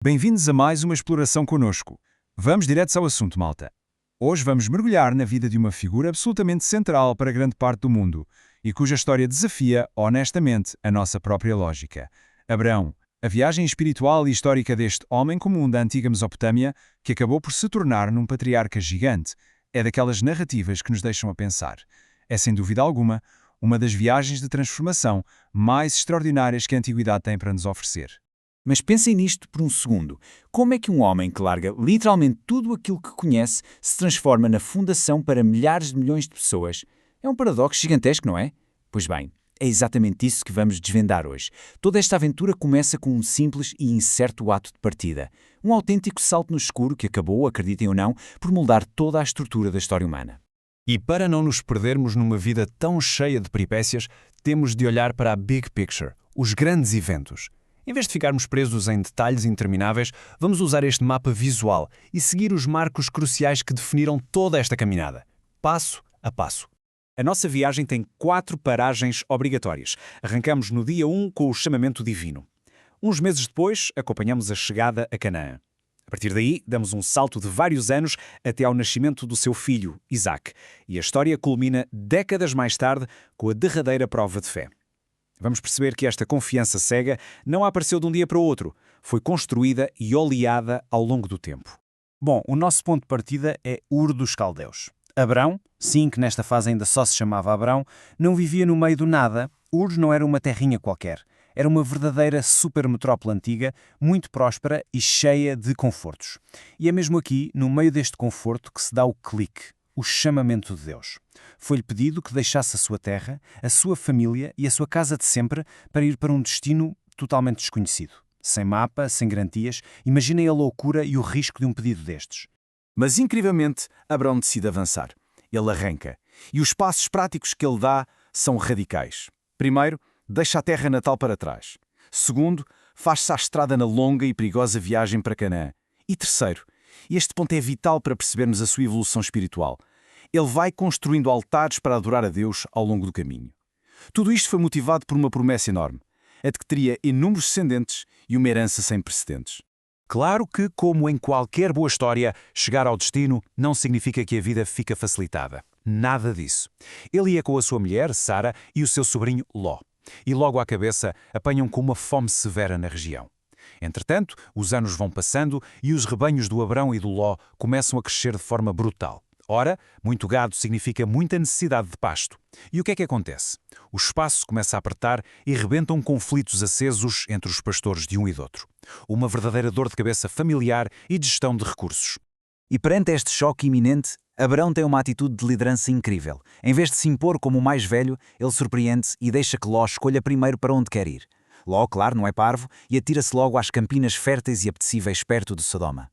Bem-vindos a mais uma exploração conosco. Vamos direto ao assunto, malta. Hoje vamos mergulhar na vida de uma figura absolutamente central para grande parte do mundo e cuja história desafia, honestamente, a nossa própria lógica. Abraão, a viagem espiritual e histórica deste homem comum da antiga Mesopotâmia que acabou por se tornar num patriarca gigante, é daquelas narrativas que nos deixam a pensar. É, sem dúvida alguma, uma das viagens de transformação mais extraordinárias que a antiguidade tem para nos oferecer. Mas pensem nisto por um segundo. Como é que um homem que larga literalmente tudo aquilo que conhece se transforma na fundação para milhares de milhões de pessoas? É um paradoxo gigantesco, não é? Pois bem, é exatamente isso que vamos desvendar hoje. Toda esta aventura começa com um simples e incerto ato de partida. Um autêntico salto no escuro que acabou, acreditem ou não, por moldar toda a estrutura da história humana. E para não nos perdermos numa vida tão cheia de peripécias, temos de olhar para a big picture, os grandes eventos. Em vez de ficarmos presos em detalhes intermináveis, vamos usar este mapa visual e seguir os marcos cruciais que definiram toda esta caminhada, passo a passo. A nossa viagem tem 4 paragens obrigatórias. Arrancamos no dia 1 com o chamamento divino. Uns meses depois, acompanhamos a chegada a Canaã. A partir daí, damos um salto de vários anos até ao nascimento do seu filho, Isaac, e a história culmina décadas mais tarde com a derradeira prova de fé. Vamos perceber que esta confiança cega não apareceu de um dia para o outro, foi construída e oleada ao longo do tempo. Bom, o nosso ponto de partida é Ur dos Caldeus. Abrão, sim, que nesta fase ainda só se chamava Abrão, não vivia no meio do nada. Ur não era uma terrinha qualquer. Era uma verdadeira supermetrópole antiga, muito próspera e cheia de confortos. E é mesmo aqui, no meio deste conforto, que se dá o clique, o chamamento de Deus. Foi-lhe pedido que deixasse a sua terra, a sua família e a sua casa de sempre para ir para um destino totalmente desconhecido. Sem mapa, sem garantias, imaginem a loucura e o risco de um pedido destes. Mas, incrivelmente, Abrão decide avançar. Ele arranca. E os passos práticos que ele dá são radicais. Primeiro, deixa a terra natal para trás. Segundo, faz-se à estrada na longa e perigosa viagem para Canaã. E terceiro, e este ponto é vital para percebermos a sua evolução espiritual, ele vai construindo altares para adorar a Deus ao longo do caminho. Tudo isto foi motivado por uma promessa enorme, a de que teria inúmeros descendentes e uma herança sem precedentes. Claro que, como em qualquer boa história, chegar ao destino não significa que a vida fica facilitada. Nada disso. Ele ia com a sua mulher, Sara, e o seu sobrinho, Ló. E logo à cabeça apanham com uma fome severa na região. Entretanto, os anos vão passando e os rebanhos do Abrão e do Ló começam a crescer de forma brutal. Ora, muito gado significa muita necessidade de pasto. E o que é que acontece? O espaço começa a apertar e rebentam conflitos acesos entre os pastores de um e do outro. Uma verdadeira dor de cabeça familiar e de gestão de recursos. E perante este choque iminente, Abrão tem uma atitude de liderança incrível. Em vez de se impor como o mais velho, ele surpreende-se e deixa que Ló escolha primeiro para onde quer ir. Ló, claro, não é parvo e atira-se logo às campinas férteis e apetecíveis perto de Sodoma.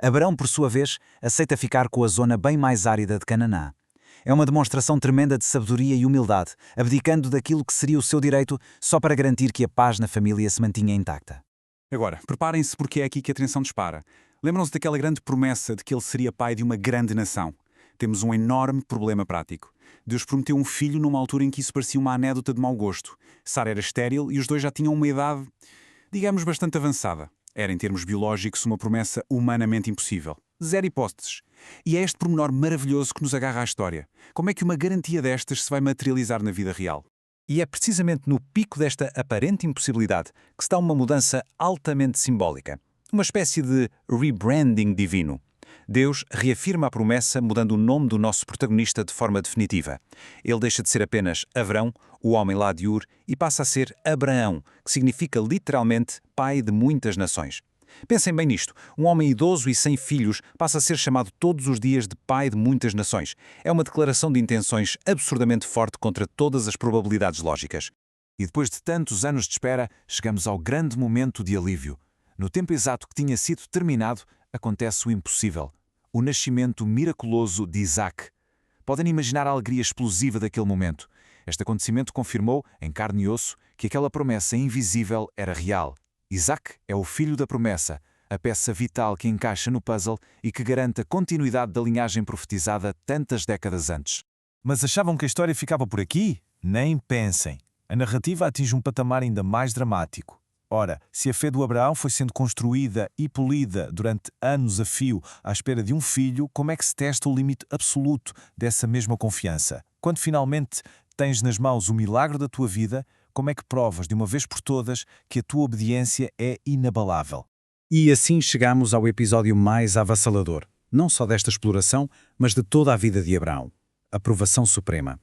Abrão, por sua vez, aceita ficar com a zona bem mais árida de Canaã. É uma demonstração tremenda de sabedoria e humildade, abdicando daquilo que seria o seu direito só para garantir que a paz na família se mantinha intacta. Agora, preparem-se porque é aqui que a atenção dispara. Lembram-se daquela grande promessa de que ele seria pai de uma grande nação? Temos um enorme problema prático. Deus prometeu um filho numa altura em que isso parecia uma anedota de mau gosto. Sara era estéril e os dois já tinham uma idade, digamos, bastante avançada. Era, em termos biológicos, uma promessa humanamente impossível. Zero hipóteses. E é este pormenor maravilhoso que nos agarra à história. Como é que uma garantia destas se vai materializar na vida real? E é precisamente no pico desta aparente impossibilidade que se dá uma mudança altamente simbólica. Uma espécie de rebranding divino. Deus reafirma a promessa mudando o nome do nosso protagonista de forma definitiva. Ele deixa de ser apenas Avrão, o homem lá de Ur, e passa a ser Abraão, que significa literalmente pai de muitas nações. Pensem bem nisto. Um homem idoso e sem filhos passa a ser chamado todos os dias de pai de muitas nações. É uma declaração de intenções absurdamente forte contra todas as probabilidades lógicas. E depois de tantos anos de espera, chegamos ao grande momento de alívio. No tempo exato que tinha sido terminado, acontece o impossível. O nascimento miraculoso de Isaac. Podem imaginar a alegria explosiva daquele momento. Este acontecimento confirmou, em carne e osso, que aquela promessa invisível era real. Isaac é o filho da promessa, a peça vital que encaixa no puzzle e que garante a continuidade da linhagem profetizada tantas décadas antes. Mas achavam que a história ficava por aqui? Nem pensem. A narrativa atinge um patamar ainda mais dramático. Ora, se a fé do Abraão foi sendo construída e polida durante anos a fio à espera de um filho, como é que se testa o limite absoluto dessa mesma confiança? Quando finalmente tens nas mãos o milagre da tua vida, como é que provas de uma vez por todas que a tua obediência é inabalável? E assim chegamos ao episódio mais avassalador, não só desta exploração, mas de toda a vida de Abraão. A provação suprema.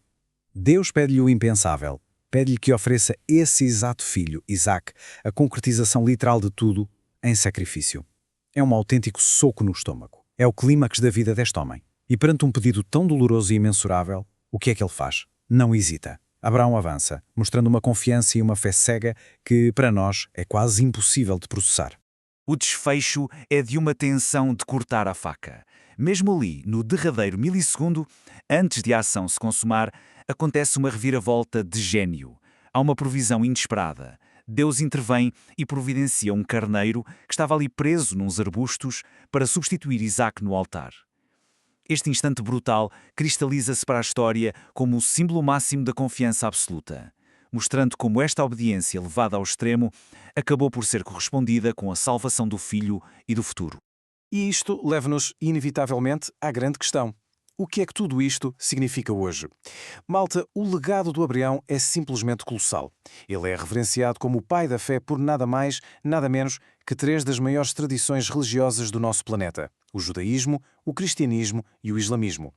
Deus pede-lhe o impensável. Pede-lhe que ofereça esse exato filho, Isaac, a concretização literal de tudo, em sacrifício. É um autêntico soco no estômago. É o clímax da vida deste homem. E perante um pedido tão doloroso e imensurável, o que é que ele faz? Não hesita. Abraão avança, mostrando uma confiança e uma fé cega que, para nós, é quase impossível de processar. O desfecho é de uma tensão de cortar a faca. Mesmo ali, no derradeiro milissegundo, antes de a ação se consumar, acontece uma reviravolta de gênio. Há uma provisão inesperada. Deus intervém e providencia um carneiro que estava ali preso nos arbustos para substituir Isaac no altar. Este instante brutal cristaliza-se para a história como o símbolo máximo da confiança absoluta, mostrando como esta obediência levada ao extremo acabou por ser correspondida com a salvação do filho e do futuro. E isto leva-nos, inevitavelmente, à grande questão. O que é que tudo isto significa hoje? Malta, o legado do Abraão é simplesmente colossal. Ele é reverenciado como o pai da fé por nada mais, nada menos que 3 das maiores tradições religiosas do nosso planeta: o judaísmo, o cristianismo e o islamismo.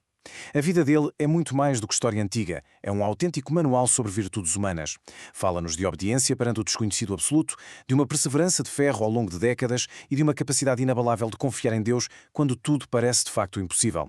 A vida dele é muito mais do que história antiga. É um autêntico manual sobre virtudes humanas. Fala-nos de obediência perante o desconhecido absoluto, de uma perseverança de ferro ao longo de décadas e de uma capacidade inabalável de confiar em Deus quando tudo parece de facto impossível.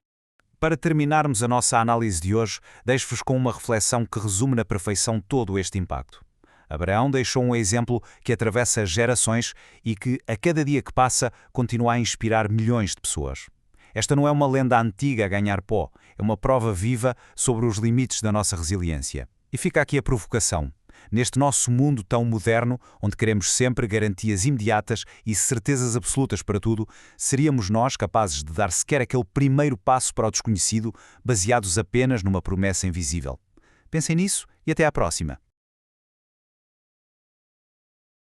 Para terminarmos a nossa análise de hoje, deixo-vos com uma reflexão que resume na perfeição todo este impacto. Abraão deixou um exemplo que atravessa gerações e que, a cada dia que passa, continua a inspirar milhões de pessoas. Esta não é uma lenda antiga a ganhar pó, é uma prova viva sobre os limites da nossa resiliência. E fica aqui a provocação. Neste nosso mundo tão moderno, onde queremos sempre garantias imediatas e certezas absolutas para tudo, seríamos nós capazes de dar sequer aquele primeiro passo para o desconhecido, baseados apenas numa promessa invisível? Pensem nisso e até à próxima.